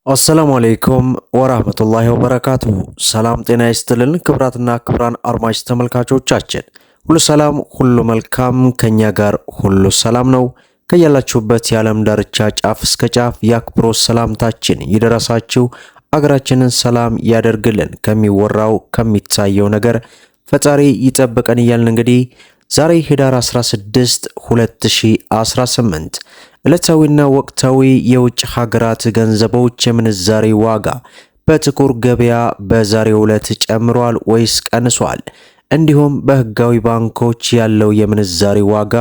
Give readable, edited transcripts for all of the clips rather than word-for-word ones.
አሰላሙ አለይኩም ወራህመቱላሂ ወበረካቱሁ። ሰላም ጤና ይስጥልን ክብራትና ክብራን አድማጭ ተመልካቾቻችን ሁሉ ሰላም ሁሉ መልካም፣ ከኛ ጋር ሁሉ ሰላም ነው። ከያላችሁበት የዓለም ዳርቻ ጫፍ እስከ ጫፍ የአክብሮት ሰላምታችን ይደረሳችሁ። አገራችንን ሰላም ያደርግልን፣ ከሚወራው ከሚታየው ነገር ፈጣሪ ይጠብቀን እያልን እንግዲህ ዛሬ ህዳር 16 2018 ዕለታዊና ወቅታዊ የውጭ ሀገራት ገንዘቦች የምንዛሬ ዋጋ በጥቁር ገበያ በዛሬው ዕለት ጨምሯል ወይስ ቀንሷል? እንዲሁም በህጋዊ ባንኮች ያለው የምንዛሬ ዋጋ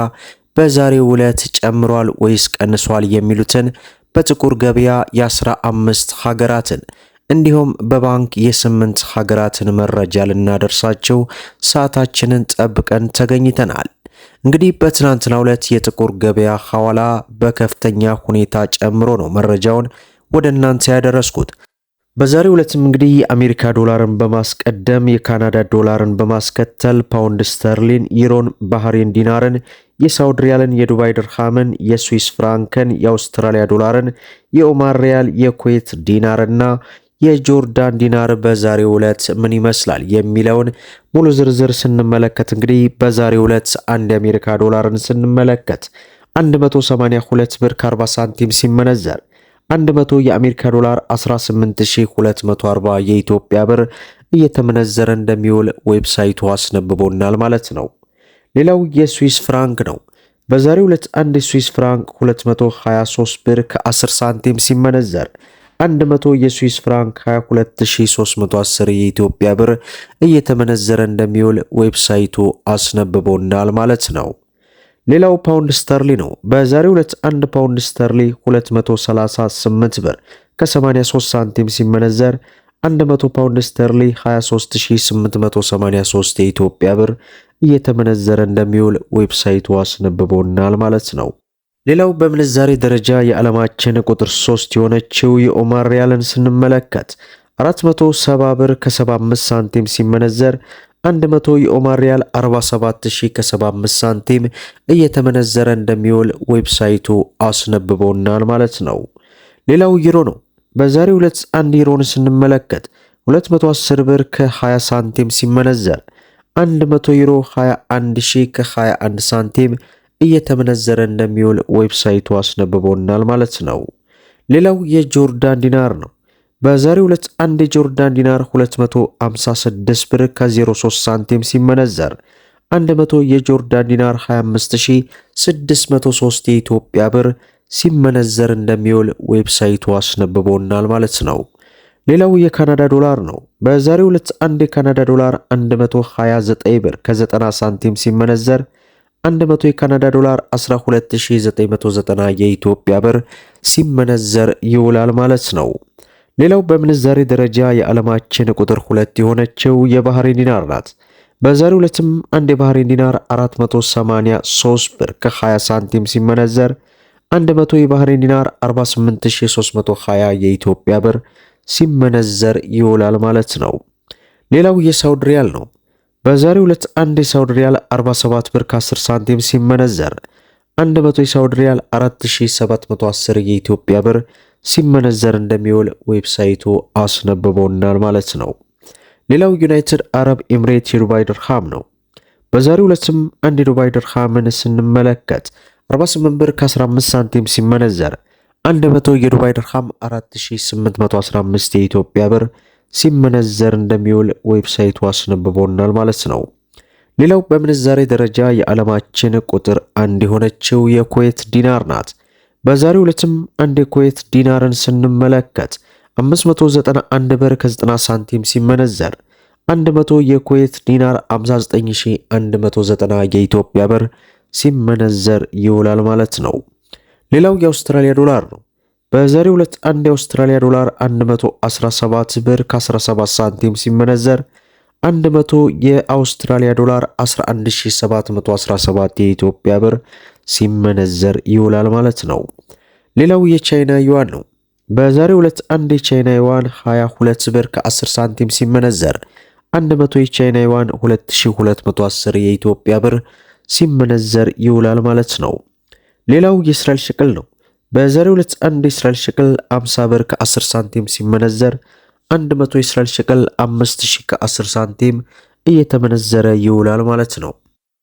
በዛሬው ዕለት ጨምሯል ወይስ ቀንሷል የሚሉትን በጥቁር ገበያ የ15 ሀገራትን እንዲሁም በባንክ የ8 ሀገራትን መረጃ ልናደርሳቸው ሰዓታችንን ጠብቀን ተገኝተናል። እንግዲህ በትናንትናው ዕለት የጥቁር ገበያ ሐዋላ በከፍተኛ ሁኔታ ጨምሮ ነው መረጃውን ወደ እናንተ ያደረስኩት። በዛሬው ዕለትም እንግዲህ የአሜሪካ ዶላርን በማስቀደም የካናዳ ዶላርን በማስከተል ፓውንድ ስተርሊን፣ ዩሮን፣ ባህሬን ዲናርን፣ የሳውዲ ሪያልን፣ የዱባይ ድርሃምን፣ የስዊስ ፍራንክን፣ የአውስትራሊያ ዶላርን፣ የኦማር ሪያል፣ የኩዌት ዲናርና የጆርዳን ዲናር በዛሬው ዕለት ምን ይመስላል የሚለውን ሙሉ ዝርዝር ስንመለከት እንግዲህ በዛሬው ዕለት አንድ የአሜሪካ ዶላርን ስንመለከት 182 ብር ከ40 ሳንቲም ሲመነዘር 100 የአሜሪካ ዶላር 18240 የኢትዮጵያ ብር እየተመነዘረ እንደሚውል ዌብሳይቱ አስነብቦናል ማለት ነው። ሌላው የስዊስ ፍራንክ ነው። በዛሬው ዕለት አንድ የስዊስ ፍራንክ 223 ብር ከ10 ሳንቲም ሲመነዘር 100 የስዊስ ፍራንክ 22310 የኢትዮጵያ ብር እየተመነዘረ እንደሚውል ዌብሳይቱ አስነብቦናል ማለት ነው። ሌላው ፓውንድ ስተርሊ ነው። በዛሬው ዕለት 1 ፓውንድ ስተርሊ 238 ብር ከ83 ሳንቲም ሲመነዘር 100 ፓውንድ ስተርሊ 23883 የኢትዮጵያ ብር እየተመነዘረ እንደሚውል ዌብሳይቱ አስነብቦናል ማለት ነው። ሌላው በምንዛሬ ደረጃ የዓለማችን ቁጥር 3 የሆነችው የኦማር ሪያልን ስንመለከት 470 ብር ከ75 ሳንቲም ሲመነዘር 100 የኦማር ሪያል 47000 ከ75 ሳንቲም እየተመነዘረ እንደሚውል ዌብሳይቱ አስነብቦናል ማለት ነው። ሌላው ዩሮ ነው። በዛሬው ዕለት 1 ዩሮን ስንመለከት 210 ብር ከ20 ሳንቲም ሲመነዘር 100 ዩሮ 21000 ከ21 ሳንቲም እየተመነዘረ እንደሚውል ዌብሳይቱ አስነብቦናል ማለት ነው። ሌላው የጆርዳን ዲናር ነው። በዛሬው ዕለት አንድ የጆርዳን ዲናር 256 ብር ከ03 ሳንቲም ሲመነዘር 100 የጆርዳን ዲናር 25603 የኢትዮጵያ ብር ሲመነዘር እንደሚውል ዌብሳይቱ አስነብቦናል ማለት ነው። ሌላው የካናዳ ዶላር ነው። በዛሬው ዕለት አንድ የካናዳ ዶላር 129 ብር ከ90 ሳንቲም ሲመነዘር 100 የካናዳ ዶላር 12990 የኢትዮጵያ ብር ሲመነዘር ይውላል ማለት ነው። ሌላው በምንዛሬ ደረጃ የዓለማችን ቁጥር 2 የሆነችው የባህሬን ዲናር ናት። በዛሬው ዕለትም አንድ የባህሬን ዲናር 483 ብር ከ20 ሳንቲም ሲመነዘር 100 የባህሬን ዲናር 48320 የኢትዮጵያ ብር ሲመነዘር ይውላል ማለት ነው። ሌላው የሳውዲ ሪያል ነው። በዛሬው ዕለት አንድ የሳውዲ ሪያል 47 ብር ከ10 ሳንቲም ሲመነዘር 100 የሳውዲ ሪያል 4710 የኢትዮጵያ ብር ሲመነዘር እንደሚውል ዌብሳይቱ አስነብቦናል ማለት ነው። ሌላው ዩናይትድ አረብ ኤምሬት የዱባይ ድርሃም ነው። በዛሬው ዕለትም አንድ የዱባይ ድርሃምን ስንመለከት 48 ብር ከ15 ሳንቲም ሲመነዘር 100 የዱባይ ድርሃም 4815 የኢትዮጵያ ብር ሲመነዘር እንደሚውል ዌብሳይቱ አስነብቦናል ማለት ነው። ሌላው በምንዛሬ ደረጃ የዓለማችን ቁጥር 1 የሆነችው የኩዌት ዲናር ናት። በዛሬው ዕለትም አንድ የኩዌት ዲናርን ስንመለከት 591 ብር ከ90 ሳንቲም ሲመነዘር 100 የኩዌት ዲናር 59190 የኢትዮጵያ ብር ሲመነዘር ይውላል ማለት ነው። ሌላው የአውስትራሊያ ዶላር ነው። በዛሬው ዕለት አንድ የአውስትራሊያ ዶላር 117 ብር ከ17 ሳንቲም ሲመነዘር 100 የአውስትራሊያ ዶላር 11717 የኢትዮጵያ ብር ሲመነዘር ይውላል ማለት ነው። ሌላው የቻይና ዩዋን ነው። በዛሬው ዕለት አንድ የቻይና ዩዋን 22 ብር ከ10 ሳንቲም ሲመነዘር 100 የቻይና ዩዋን 2210 የኢትዮጵያ ብር ሲመነዘር ይውላል ማለት ነው። ሌላው የእስራኤል ሽቅል ነው። በዛሬው ዕለት አንድ የእስራኤል ሸቅል 50 ብር ከ10 ሳንቲም ሲመነዘር 100 የእስራኤል ሸቅል 5000 ከ10 ሳንቲም እየተመነዘረ ይውላል ማለት ነው።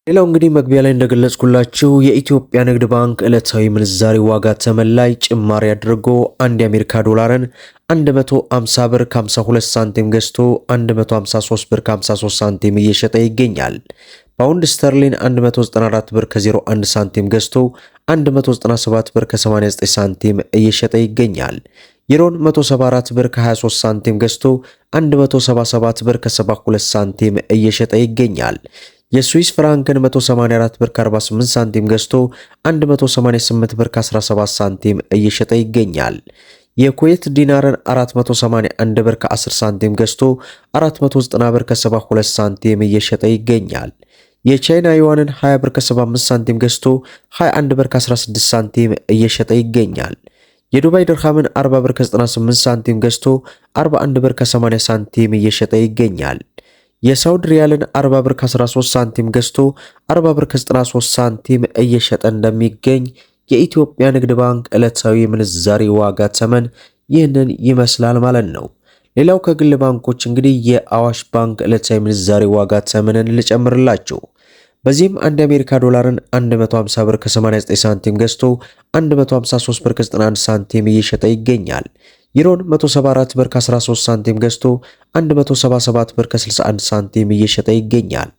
ሌላው እንግዲህ መግቢያ ላይ እንደገለጽኩላችሁ የኢትዮጵያ ንግድ ባንክ ዕለታዊ ምንዛሬ ዋጋ ተመን ላይ ጭማሪ አድርጎ አንድ የአሜሪካ ዶላርን 150 ብር ከ52 ሳንቲም ገዝቶ 153 ብር ከ53 ሳንቲም እየሸጠ ይገኛል። ፓውንድ ስተርሊን 194 ብር ከ01 ሳንቲም ገዝቶ 197 ብር ከ89 ሳንቲም እየሸጠ ይገኛል። ዩሮን 174 ብር ከ23 ሳንቲም ገዝቶ 177 ብር ከ72 ሳንቲም እየሸጠ ይገኛል። የስዊስ ፍራንክን 184 ብር ከ48 ሳንቲም ገዝቶ 188 ብር ከ17 ሳንቲም እየሸጠ ይገኛል። የኩዌት ዲናርን 481 ብር ከ10 ሳንቲም ገዝቶ 490 ብር ከ72 ሳንቲም እየሸጠ ይገኛል። የቻይና ዩዋንን 20 ብር ከ75 ሳንቲም ገዝቶ 21 ብር ከ16 ሳንቲም እየሸጠ ይገኛል። የዱባይ ድርሃምን 40 ብር ከ98 ሳንቲም ገዝቶ 41 ብር ከ80 ሳንቲም እየሸጠ ይገኛል። የሳውዲ ሪያልን 40 ብር ከ13 ሳንቲም ገዝቶ 40 ብር ከ93 ሳንቲም እየሸጠ እንደሚገኝ የኢትዮጵያ ንግድ ባንክ ዕለታዊ ምንዛሬ ዋጋ ተመን ይህንን ይመስላል ማለት ነው። ሌላው ከግል ባንኮች እንግዲህ የአዋሽ ባንክ ዕለታዊ ምንዛሬ ዋጋ ተመንን ልጨምርላችሁ። በዚህም አንድ የአሜሪካ ዶላርን 150 ብር ከ89 ሳንቲም ገዝቶ 153 ብር ከ91 ሳንቲም እየሸጠ ይገኛል። ዩሮን 174 ብር ከ13 ሳንቲም ገዝቶ 177 ብር ከ61 ሳንቲም እየሸጠ ይገኛል።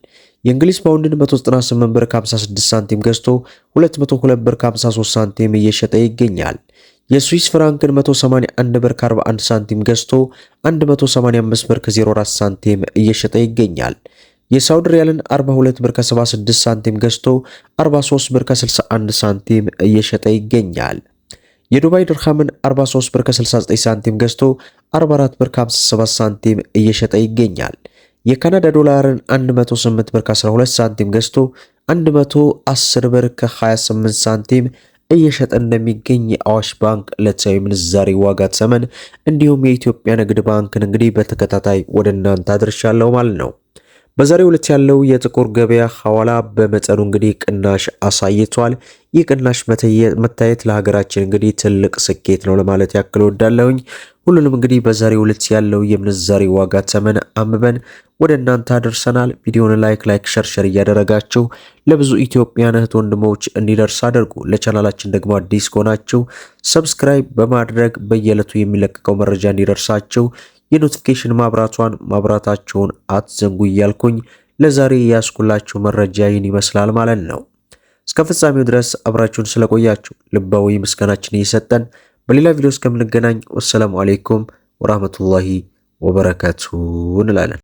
የእንግሊዝ ፓውንድን 198 ብር ከ56 ሳንቲም ገዝቶ 202 ብር ከ53 ሳንቲም እየሸጠ ይገኛል። የስዊስ ፍራንክን 181 ብር ከ41 ሳንቲም ገዝቶ 185 ብር ከ04 ሳንቲም እየሸጠ ይገኛል። የሳውዲ ሪያልን 42 ብር ከ76 ሳንቲም ገዝቶ 43 ብር ከ61 ሳንቲም እየሸጠ ይገኛል። የዱባይ ድርሃምን 43 ብር ከ69 ሳንቲም ገዝቶ 44 ብር ከ57 ሳንቲም እየሸጠ ይገኛል። የካናዳ ዶላርን 108 ብር ከ12 ሳንቲም ገዝቶ 110 ብር ከ28 ሳንቲም እየሸጠ እንደሚገኝ የአዋሽ ባንክ ዕለታዊ ምንዛሬ ዋጋ ተመን እንዲሁም የኢትዮጵያ ንግድ ባንክን እንግዲህ በተከታታይ ወደ እናንተ አድርሻለሁ ማለት ነው። በዛሬው ዕለት ያለው የጥቁር ገበያ ሐዋላ በመጠኑ እንግዲህ ቅናሽ አሳይቷል። ይህ ቅናሽ መታየት ለሀገራችን እንግዲህ ትልቅ ስኬት ነው ለማለት ያክል ወዳለሁኝ። ሁሉንም እንግዲህ በዛሬው ዕለት ያለው የምንዛሬ ዋጋ ተመን አንብበን ወደ እናንተ አደርሰናል። ቪዲዮውን ላይክ ሸር እያደረጋችሁ ለብዙ ኢትዮጵያን እህት ወንድሞች እንዲደርስ አድርጉ። ለቻናላችን ደግሞ አዲስ ከሆናችሁ ሰብስክራይብ በማድረግ በየዕለቱ የሚለቀቀው መረጃ እንዲደርሳችሁ የኖቲፊኬሽን ማብራታችሁን አትዘንጉ እያልኩኝ ለዛሬ ያስኩላችሁ መረጃ ይህን ይመስላል ማለት ነው። እስከ ፍጻሜው ድረስ አብራችሁን ስለቆያችሁ ልባዊ ምስጋናችን እየሰጠን በሌላ ቪዲዮ እስከምንገናኝ ወሰላሙ አለይኩም ወራህመቱላሂ ወበረካቱ እንላለን።